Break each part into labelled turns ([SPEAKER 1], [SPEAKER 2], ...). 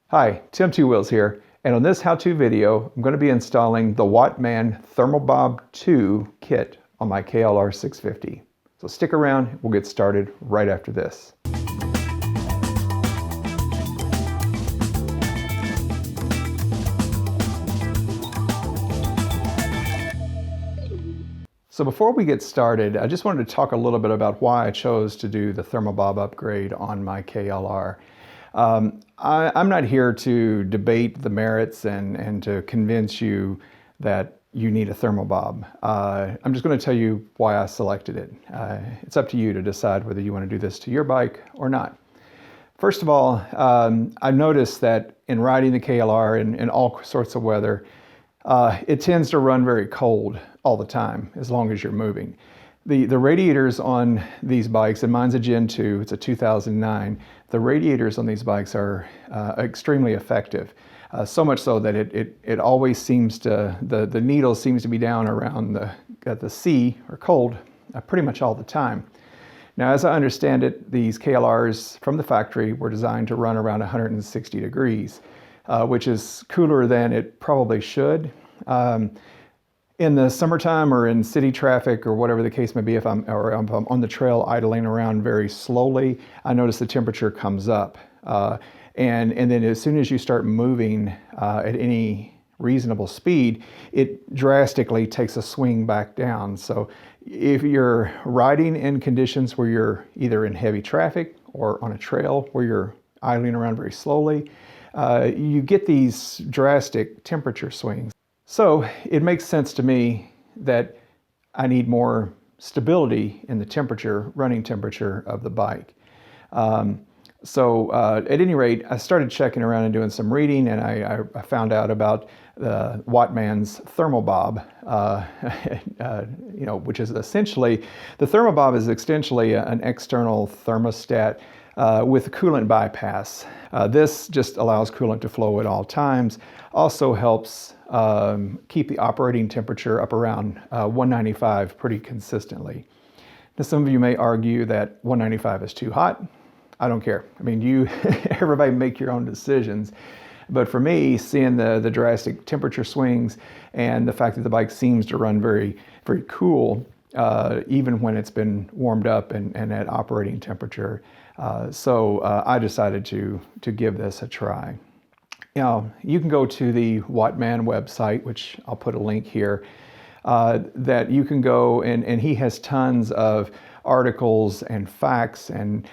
[SPEAKER 1] Hi, Tim Two Wheels here, and on this how-to video, I'm going to be installing the Wattman Thermo-Bob 2 kit on my KLR650. So stick around, we'll get started right after this. So before we get started, I just wanted to talk a little bit about why I chose to do the Thermo-Bob upgrade on my KLR. I'm not here to debate the merits and to convince you that you need a Thermo-Bob. I'm just going to tell you why I selected it. It's up to you to decide whether you want to do this to your bike or not. First of all, I've noticed that in riding the KLR in all sorts of weather, it tends to run very cold all the time, as long as you're moving. The radiators on these bikes, and mine's a Gen 2, it's a 2009, the radiators on these bikes are extremely effective. So much so that it always seems to, the needle seems to be down around the C, or cold, pretty much all the time. Now, as I understand it, these KLRs from the factory were designed to run around 160 degrees, which is cooler than it probably should. In the summertime or in city traffic or whatever the case may be, if I'm on the trail idling around very slowly, I notice the temperature comes up. And then as soon as you start moving at any reasonable speed, it drastically takes a swing back down. So if you're riding in conditions where you're either in heavy traffic or on a trail where you're idling around very slowly, you get these drastic temperature swings. So it makes sense to me that I need more stability in the temperature, running temperature of the bike. At any rate, I started checking around and doing some reading, and I found out about the Wattman's Thermo-Bob, which is essentially, the Thermo-Bob is essentially an external thermostat with coolant bypass. This just allows coolant to flow at all times. Also helps keep the operating temperature up around 195 pretty consistently. Now, some of you may argue that 195 is too hot. I don't care. I mean, everybody make your own decisions. But for me, seeing the drastic temperature swings and the fact that the bike seems to run very, very cool, even when it's been warmed up and at operating temperature. I decided to give this a try. Now, you can go to the Wattman website, which I'll put a link here, that you can go and he has tons of articles and facts and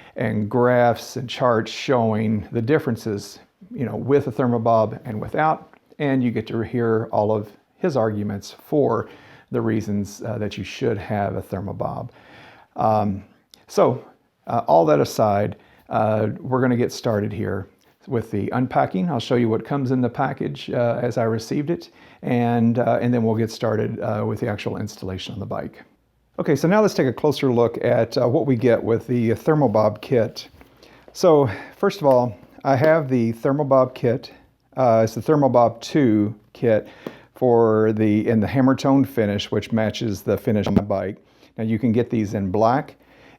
[SPEAKER 1] graphs and charts showing the differences, with a Thermo-Bob and without, and you get to hear all of his arguments for the reasons that you should have a Thermo-Bob. All that aside, we're going to get started here with the unpacking. I'll show you what comes in the package as I received it, and then we'll get started with the actual installation on the bike. Okay, so now let's take a closer look at what we get with the Thermo-Bob kit. So first of all, I have the Thermo-Bob kit. It's the Thermo-Bob 2 kit in the hammer tone finish, which matches the finish on the bike. Now you can get these in black,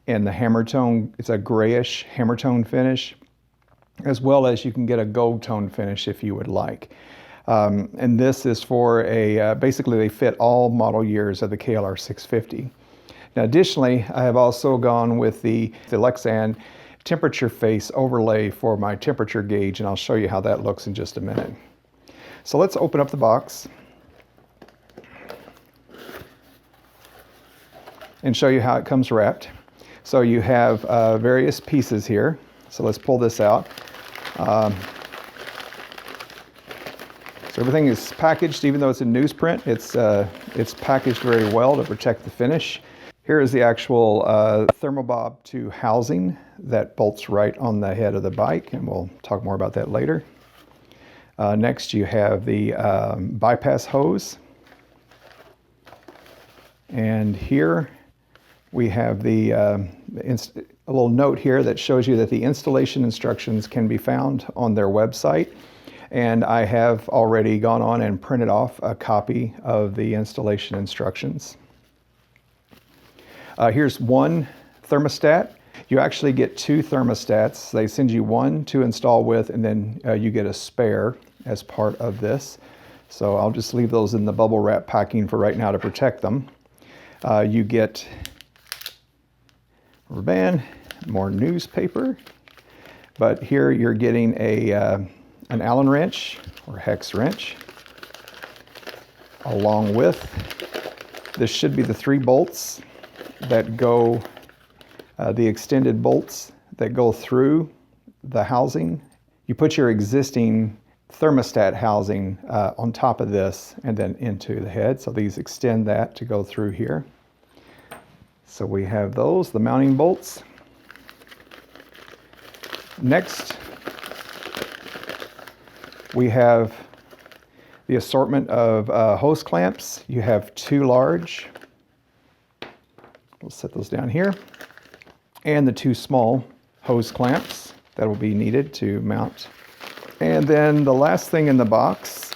[SPEAKER 1] and the hammer tone, it's a grayish hammer tone finish, as well as you can get a gold tone finish if you would like. And this is for basically they fit all model years of the KLR650. Now additionally, I have also gone with the Lexan temperature face overlay for my temperature gauge, and I'll show you how that looks in just a minute. So let's open up the box and show you how it comes wrapped. So you have various pieces here. So let's pull this out. So everything is packaged, even though it's in newsprint, it's packaged very well to protect the finish. Here is the actual Thermo-Bob 2 housing that bolts right on the head of the bike, and we'll talk more about that later. Next, you have the bypass hose. And here we have a little note here that shows you that the installation instructions can be found on their website. And I have already gone on and printed off a copy of the installation instructions. Here's one thermostat You actually get two thermostats. They send you one to install with, and then you get a spare as part of this. So I'll just leave those in the bubble wrap packing for right now to protect them. You get rubber band, more newspaper, but here you're getting an Allen wrench or hex wrench, along with, this should be the 3 bolts that go, the extended bolts that go through the housing. You put your existing thermostat housing on top of this and then into the head. So these extend that to go through here. So we have those, the mounting bolts. Next, we have the assortment of hose clamps. You have 2 large. We'll set those down here. And the 2 small hose clamps that will be needed to mount. And then the last thing in the box,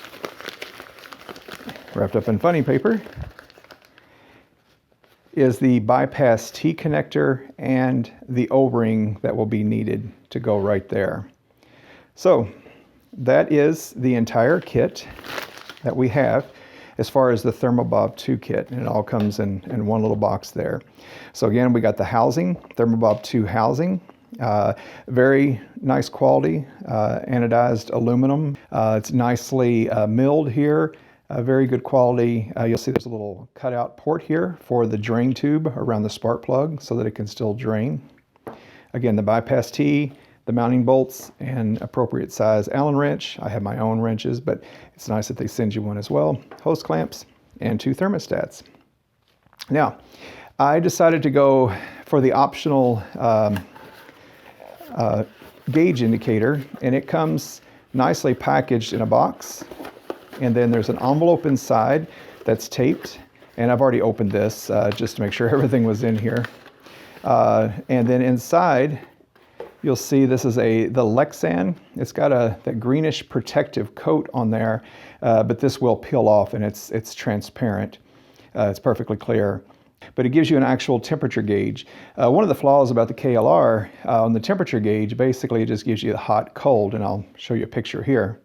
[SPEAKER 1] wrapped up in funny paper, is the bypass T connector and the O-ring that will be needed to go right there. So that is the entire kit that we have as far as the Thermo-Bob 2 kit, and it all comes in one little box there. So again, we got the housing, Thermo-Bob 2 housing, very nice quality, anodized aluminum. It's nicely milled here, very good quality. You'll see there's a little cutout port here for the drain tube around the spark plug so that it can still drain. Again, the bypass T, the mounting bolts, and appropriate size Allen wrench. I have my own wrenches, but it's nice that they send you one as well. Hose clamps and 2 thermostats. Now, I decided to go for the optional gauge indicator, and it comes nicely packaged in a box. And then there's an envelope inside that's taped, and I've already opened this just to make sure everything was in here. And then inside, you'll see this is the Lexan. It's got that greenish protective coat on there, but this will peel off, and it's transparent. It's perfectly clear. But it gives you an actual temperature gauge. One of the flaws about the KLR on the temperature gauge, basically it just gives you the hot, cold, and I'll show you a picture here.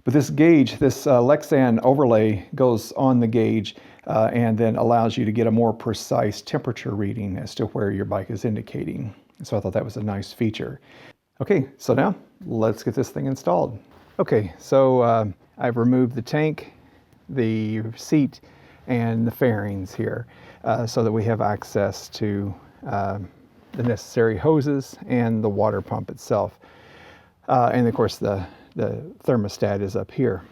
[SPEAKER 1] But this gauge, this Lexan overlay goes on the gauge and then allows you to get a more precise temperature reading as to where your bike is indicating. So I thought that was a nice feature. Okay, so now let's get this thing installed. Okay, so I've removed the tank, the seat, and the fairings here so that we have access to the necessary hoses and the water pump itself. And of course the thermostat is up here.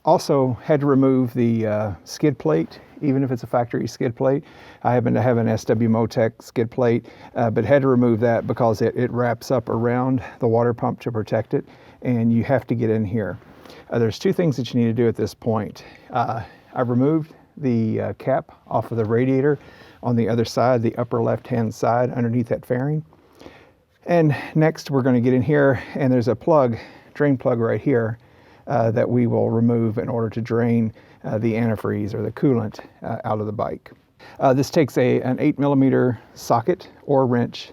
[SPEAKER 1] Also had to remove the skid plate, even if it's a factory skid plate. I happen to have an SW Motec skid plate, but had to remove that because it wraps up around the water pump to protect it, and you have to get in here. There's 2 things that you need to do at this point. I've removed the cap off of the radiator on the other side, the upper left-hand side underneath that fairing. And next we're going to get in here, and there's a plug, drain plug right here, that we will remove in order to drain the antifreeze or the coolant out of the bike. This takes an 8mm socket or wrench.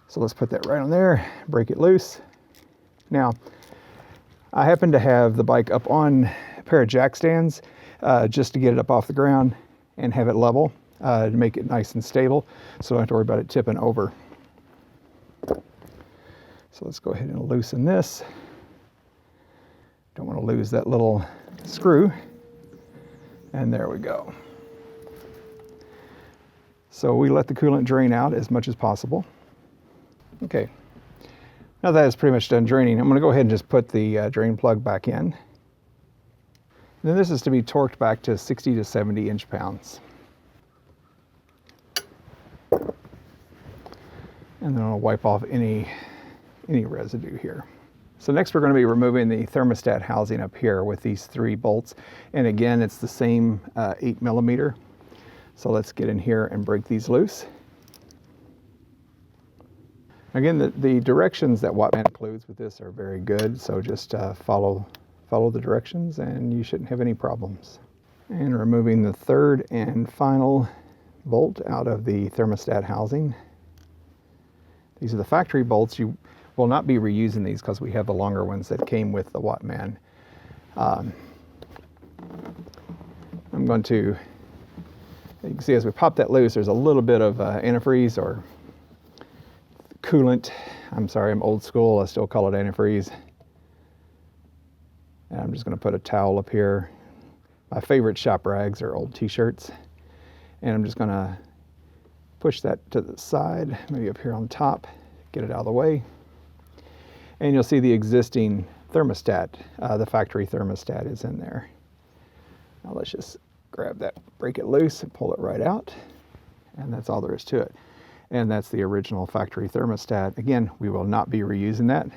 [SPEAKER 1] So let's put that right on there, break it loose. Now, I happen to have the bike up on a pair of jack stands just to get it up off the ground and have it level to make it nice and stable so I don't have to worry about it tipping over. So let's go ahead and loosen this. Don't want to lose that little screw. And there we go. So we let the coolant drain out as much as possible. Okay. Now that it's pretty much done draining, I'm going to go ahead and just put the drain plug back in. And then this is to be torqued back to 60 to 70 inch-pounds. And then I'll wipe off any residue here. So next we're going to be removing the thermostat housing up here with these 3 bolts. And again, it's the same 8mm. So let's get in here and break these loose. Again, the directions that Wattman includes with this are very good. So just follow the directions and you shouldn't have any problems. And removing the 3rd and final bolt out of the thermostat housing. These are the factory bolts. You will not be reusing these because we have the longer ones that came with the Wattman. I'm going to, you can see as we pop that loose, there's a little bit of antifreeze or coolant. I'm sorry, I'm old school. I still call it antifreeze. And I'm just going to put a towel up here. My favorite shop rags are old t-shirts. And I'm just going to push that to the side, maybe up here on top, get it out of the way. And you'll see the existing thermostat, the factory thermostat is in there. Now let's just grab that, break it loose and pull it right out. And that's all there is to it. And that's the original factory thermostat. Again, we will not be reusing that,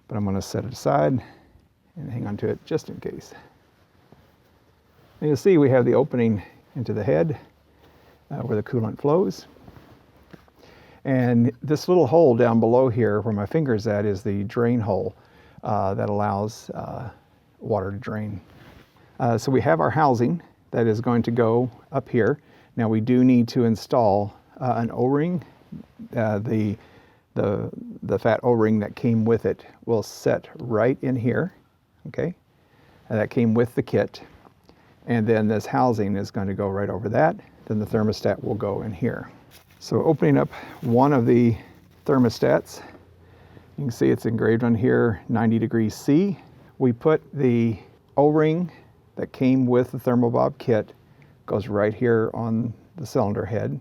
[SPEAKER 1] but I'm going to set it aside and hang on to it just in case. And you'll see we have the opening into the head where the coolant flows. And this little hole down below here where my finger's at is the drain hole that allows water to drain. So we have our housing that is going to go up here. Now we do need to install an O-ring. The fat O-ring that came with it will set right in here, okay? And that came with the kit. And then this housing is going to go right over that. Then the thermostat will go in here. So opening up one of the thermostats, you can see it's engraved on here, 90 degrees C. We put the O-ring that came with the Thermo-Bob kit, goes right here on the cylinder head.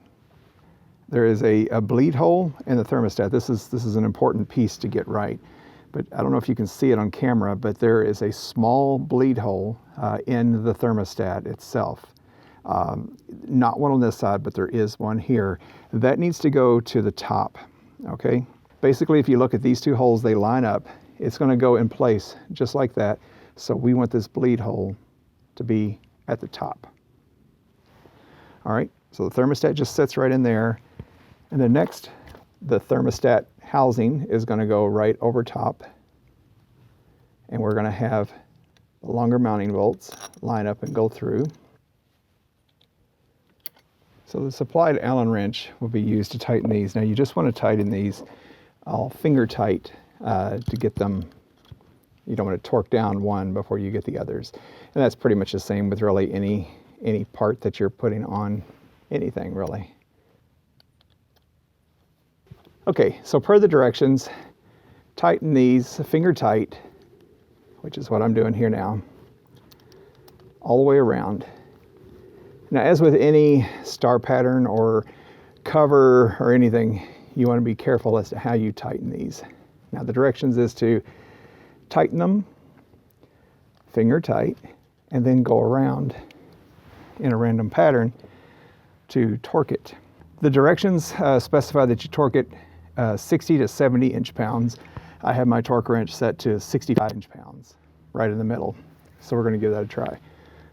[SPEAKER 1] There is a bleed hole in the thermostat. This is an important piece to get right. But I don't know if you can see it on camera, but there is a small bleed hole in the thermostat itself. Not one on this side, but there is one here. That needs to go to the top, okay? Basically, if you look at these two holes, they line up. It's gonna go in place just like that. So we want this bleed hole to be at the top. All right, so the thermostat just sits right in there. And then next, the thermostat housing is going to go right over top. And we're going to have the longer mounting bolts line up and go through. So the supplied Allen wrench will be used to tighten these. Now you just want to tighten these all finger tight to get them. You don't want to torque down one before you get the others. And that's pretty much the same with really any part that you're putting on anything really. Okay, so per the directions, tighten these finger tight, which is what I'm doing here now, all the way around. Now, as with any star pattern or cover or anything, you want to be careful as to how you tighten these. Now, the directions is to tighten them, finger tight, and then go around in a random pattern to torque it. The directions specify that you torque it 60 to 70 inch-pounds. I have my torque wrench set to 65 inch-pounds, right in the middle. So we're going to give that a try.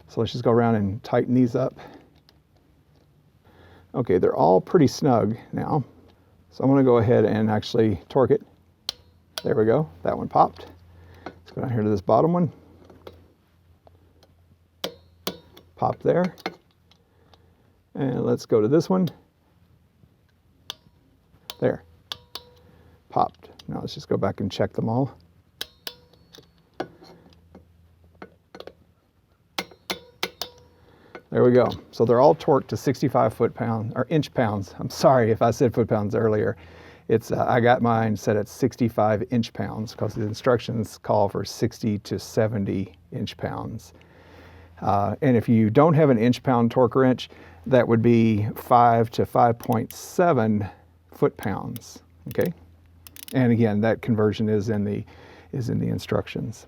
[SPEAKER 1] So let's just go around and tighten these up. Okay, they're all pretty snug now. So I'm going to go ahead and actually torque it. There we go. That one popped. Let's go down here to this bottom one. Pop there. And let's go to this one. There. Popped. Now let's just go back and check them all. There we go. So they're all torqued to 65 foot-pounds, or inch-pounds. I'm sorry if I said foot-pounds earlier. It's I got mine set at 65 inch-pounds because the instructions call for 60 to 70 inch-pounds. And if you don't have an inch-pound torque wrench, that would be 5 to 5.7 foot-pounds. Okay, and again, that conversion is in the instructions.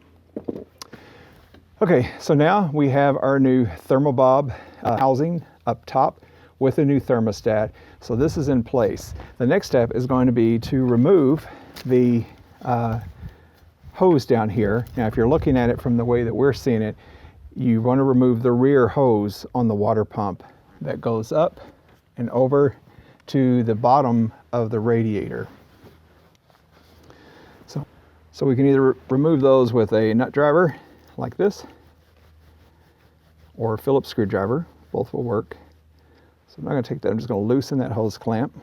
[SPEAKER 1] Okay, so now we have our new Thermo-Bob housing up top with a new thermostat. So this is in place. The next step is going to be to remove the hose down here. Now, if you're looking at it from the way that we're seeing it, you want to remove the rear hose on the water pump that goes up and over to the bottom of the radiator. So we can either remove those with a nut driver like this or a Phillips screwdriver. Both will work. So I'm not going to take that, I'm just going to loosen that hose clamp.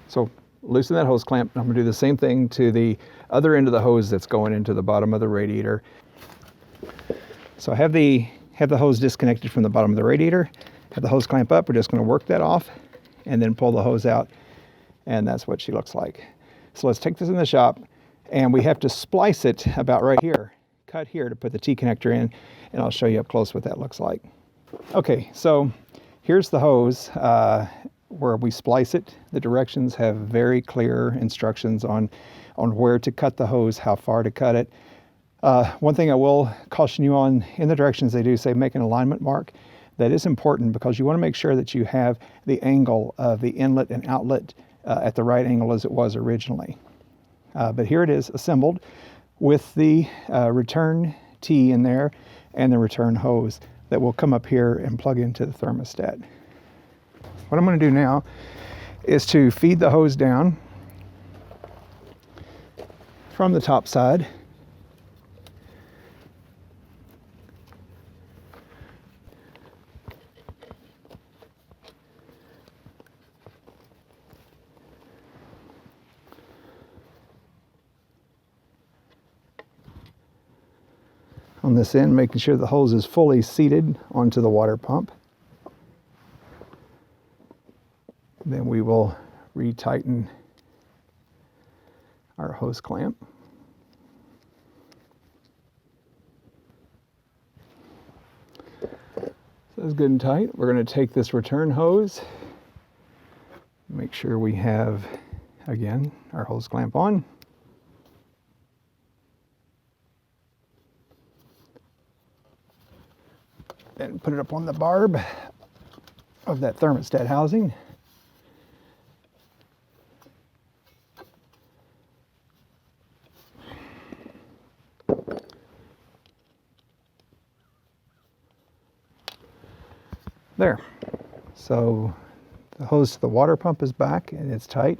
[SPEAKER 1] So loosen that hose clamp. I'm going to do the same thing to the other end of the hose that's going into the bottom of the radiator. So I have the hose disconnected from the bottom of the radiator, have the hose clamp up. We're just going to work that off and then pull the hose out, and that's what she looks like. So let's take this in the shop, and we have to splice it about right here, cut here to put the T connector in, and I'll show you up close what that looks like. Okay, so here's the hose where we splice it. The directions have very clear instructions on where to cut the hose, how far to cut it. One thing I will caution you on, in the directions they do say make an alignment mark. That is important because you want to make sure that you have the angle of the inlet and outlet at the right angle as it was originally. But here it is assembled with the return T in there and the return hose that will come up here and plug into the thermostat. What I'm going to do now is to feed the hose down from the top side. On this end, making sure the hose is fully seated onto the water pump. Then we will retighten our hose clamp. So that's good and tight. We're going to take this return hose, make sure we have, again, our hose clamp on. And put it up on the barb of that thermostat housing. There. So the hose to the water pump is back and it's tight.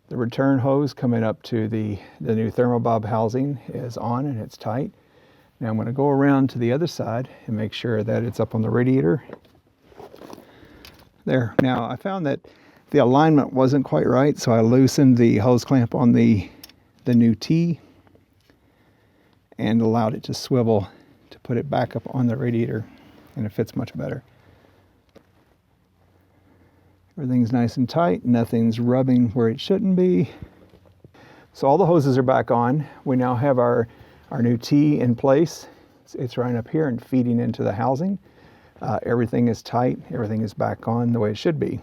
[SPEAKER 1] The return hose coming up to the new Thermo-Bob housing is on and it's tight. Now I'm going to go around to the other side and make sure that it's up on the radiator. There. Now I found that the alignment wasn't quite right, so I loosened the hose clamp on the new T and allowed it to swivel to put it back up on the radiator, and it fits much better. Everything's nice and tight, nothing's rubbing where it shouldn't be. So all the hoses are back on. We now have our new T in place. It's right up here and feeding into the housing. Everything is tight, everything is back on the way it should be.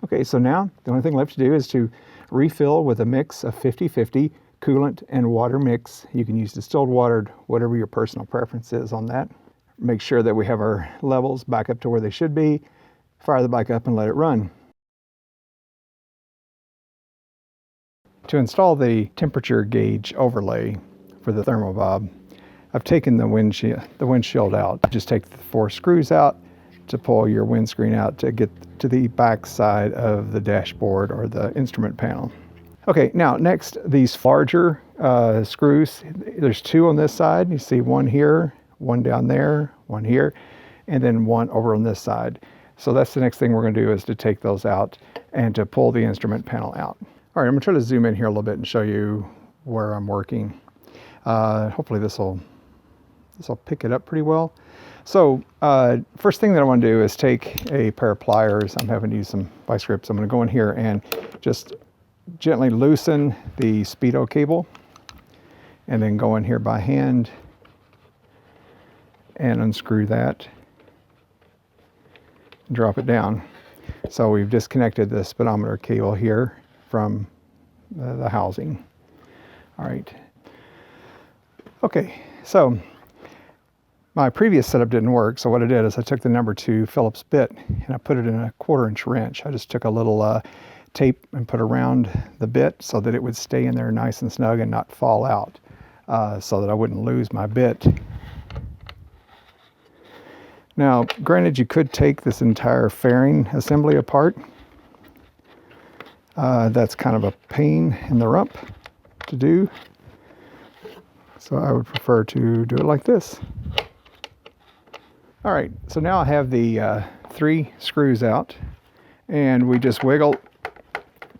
[SPEAKER 1] Okay, so now the only thing left to do is to refill with a mix of 50-50 coolant and water mix. You can use distilled water, whatever your personal preference is on that. Make sure that we have our levels back up to where they should be. Fire the bike up and let it run. To install the temperature gauge overlay for the Thermo-Bob, I've taken the windshield out. Just take the 4 screws out to pull your windscreen out to get to the back side of the dashboard or the instrument panel. Okay, now next, these larger screws. There's 2 on this side. You see one here, one down there, one here, and then one over on this side. So that's the next thing we're going to do, is to take those out and to pull the instrument panel out. All right, I'm going to try to zoom in here a little bit and show you where I'm working. Hopefully this will pick it up pretty well. So first thing that I want to do is take a pair of pliers. I'm having to use some vice grips. I'm going to go in here and just gently loosen the speedo cable, and then go in here by hand and unscrew that and drop it down. So we've disconnected the speedometer cable here from the housing. All right. Okay, so my previous setup didn't work, so what I did is I took the number 2 Phillips bit and I put it in a 1/4 inch wrench. I just took a little tape and put around the bit so that it would stay in there nice and snug and not fall out, so that I wouldn't lose my bit. Now, granted, you could take this entire fairing assembly apart. That's kind of a pain in the rump to do. So I would prefer to do it like this. All right, so now I have the 3 screws out, and we just wiggle,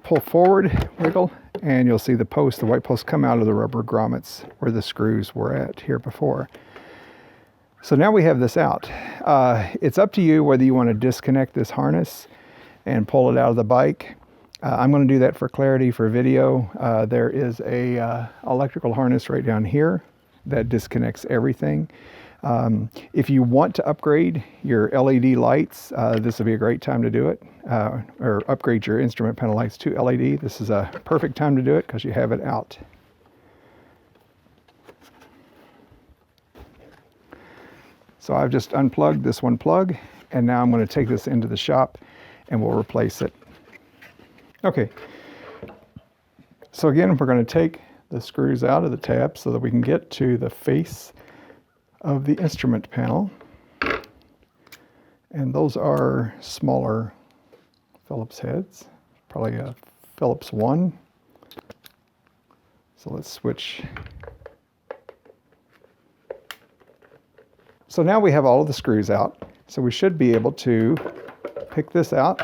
[SPEAKER 1] pull forward, wiggle, and you'll see the post, the white post, come out of the rubber grommets where the screws were at here before. So now we have this out. It's up to you whether you want to disconnect this harness and pull it out of the bike. I'm going to do that for clarity for video. There is a electrical harness right down here that disconnects everything. If you want to upgrade your LED lights, this would be a great time to do it, or upgrade your instrument panel lights to LED. This is a perfect time to do it because you have it out. So I've just unplugged this one plug, and now I'm going to take this into the shop and we'll replace it. Okay, so again, we're going to take the screws out of the tab so that we can get to the face of the instrument panel. And those are smaller Phillips heads, probably a Phillips 1. So let's switch. So now we have all of the screws out. So we should be able to pick this out,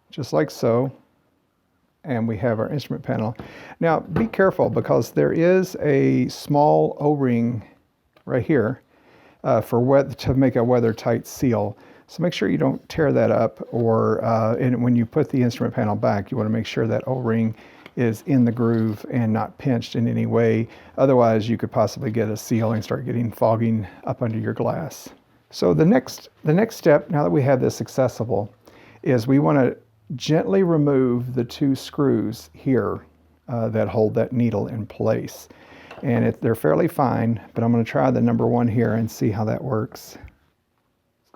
[SPEAKER 1] just like so. And we have our instrument panel. Now be careful because there is a small O-ring right here to make a weather-tight seal. So make sure you don't tear that up, or when you put the instrument panel back, you want to make sure that O-ring is in the groove and not pinched in any way. Otherwise, you could possibly get a seal and start getting fogging up under your glass. So the next step, now that we have this accessible, is we want to gently remove the 2 screws here that hold that needle in place. And they're fairly fine, but I'm going to try the number 1 here and see how that works.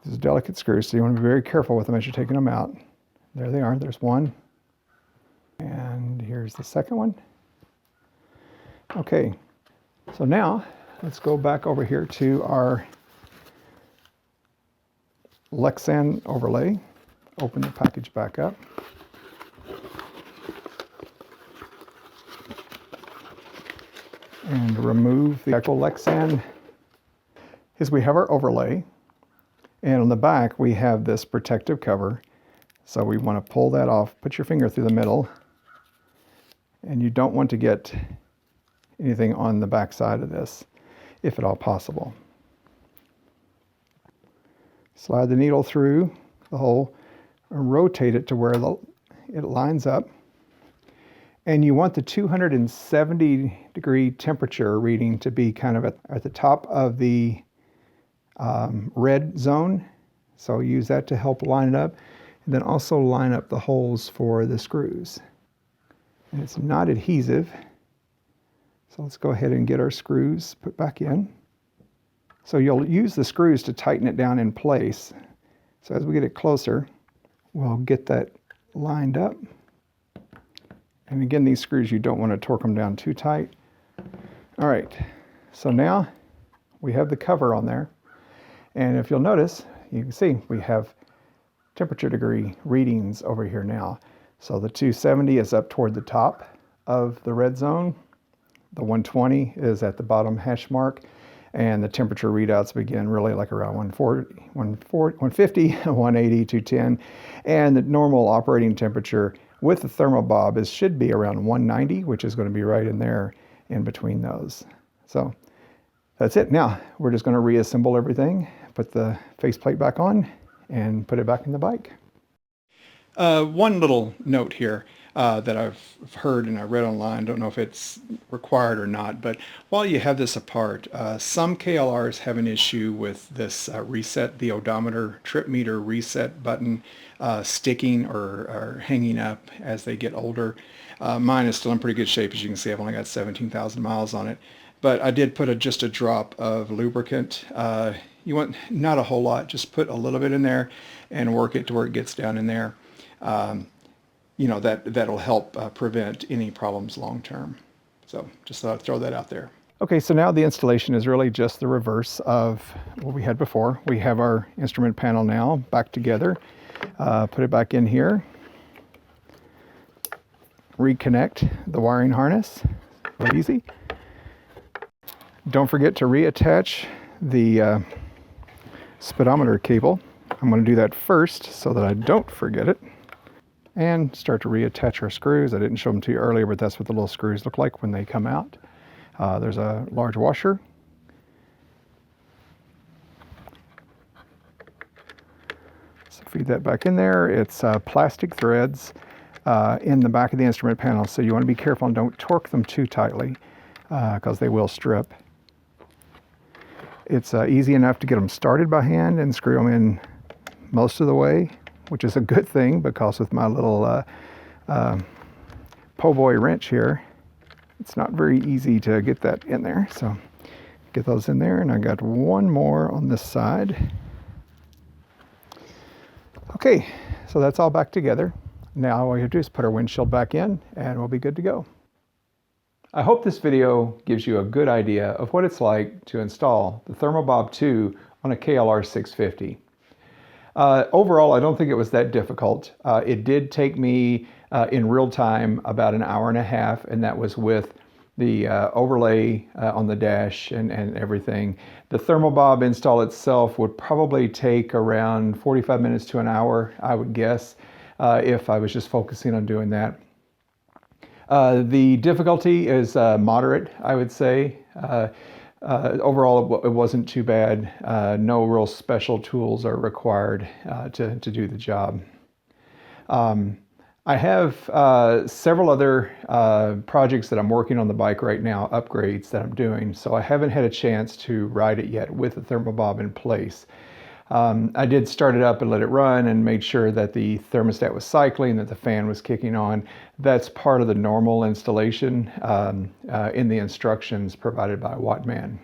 [SPEAKER 1] These are delicate screws, so you want to be very careful with them as you're taking them out. There they are, there's 1. And here's the second one. Okay, so now let's go back over here to our Lexan overlay. Open the package back up. And remove the actual Lexan. Is we have our overlay, and on the back we have this protective cover. So we want to pull that off, put your finger through the middle, and you don't want to get anything on the back side of this, if at all possible. Slide the needle through the hole and rotate it to where it lines up. And you want the 270-degree temperature reading to be kind of at the top of the red zone. So use that to help line it up. And then also line up the holes for the screws. And it's not adhesive. So let's go ahead and get our screws put back in. So you'll use the screws to tighten it down in place. So as we get it closer, we'll get that lined up. And again, these screws, you don't want to torque them down too tight. All right, so now we have the cover on there. And if you'll notice, you can see we have temperature degree readings over here now. So the 270 is up toward the top of the red zone. The 120 is at the bottom hash mark. And the temperature readouts begin really like around 140, 150, 180, 210. And the normal operating temperature with the Thermo-Bob should be around 190, which is going to be right in there in between those. So that's it. Now we're just going to reassemble everything, put the faceplate back on, and put it back in the bike. One little note here that I've heard and I read online, don't know if it's required or not, but while you have this apart, some KLRs have an issue with this reset, the odometer trip meter reset button sticking or hanging up as they get older. Mine is still in pretty good shape. As you can see, I've only got 17,000 miles on it, but I did put just a drop of lubricant. You want not a whole lot, just put a little bit in there and work it to where it gets down in there. You know, that'll help prevent any problems long term. So just thought I'd throw that out there. Okay, so now the installation is really just the reverse of what we had before. We have our instrument panel now back together. Put it back in here. Reconnect the wiring harness. Very easy. Don't forget to reattach the speedometer cable. I'm going to do that first so that I don't forget it. And start to reattach our screws. I didn't show them to you earlier, but that's what the little screws look like when they come out. There's a large washer. So feed that back in there. It's plastic threads in the back of the instrument panel, so you want to be careful and don't torque them too tightly because they will strip. It's easy enough to get them started by hand and screw them in most of the way, which is a good thing because with my little po' boy wrench here, it's not very easy to get that in there. So get those in there, and I got one more on this side. Okay, so that's all back together. Now all we have to do is put our windshield back in and we'll be good to go. I hope this video gives you a good idea of what it's like to install the Thermo-Bob 2 on a KLR650. Overall, I don't think it was that difficult. It did take me in real time about an hour and a half, and that was with the overlay on the dash and everything. The Thermo-Bob install itself would probably take around 45 minutes to an hour, I would guess, if I was just focusing on doing that. The difficulty is moderate, I would say. Overall, it wasn't too bad. No real special tools are required to do the job. I have several other projects that I'm working on the bike right now, upgrades that I'm doing, so I haven't had a chance to ride it yet with the Thermo-Bob in place. I did start it up and let it run and made sure that the thermostat was cycling, that the fan was kicking on. That's part of the normal installation in the instructions provided by Wattman.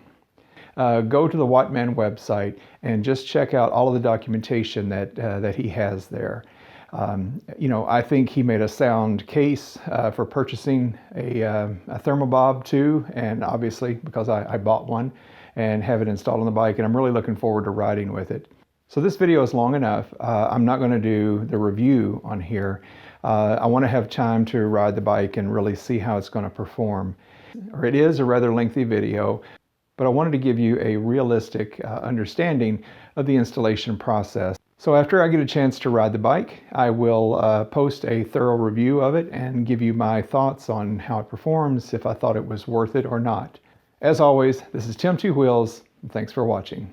[SPEAKER 1] Go to the Wattman website and just check out all of the documentation that he has there. You know, I think he made a sound case for purchasing a Thermo-Bob 2, and obviously because I bought one and have it installed on the bike, and I'm really looking forward to riding with it. So this video is long enough. I'm not going to do the review on here. I want to have time to ride the bike and really see how it's going to perform. Or it is a rather lengthy video, but I wanted to give you a realistic understanding of the installation process. So after I get a chance to ride the bike, I will post a thorough review of it and give you my thoughts on how it performs, if I thought it was worth it or not. As always, this is Tim Two Wheels, and thanks for watching.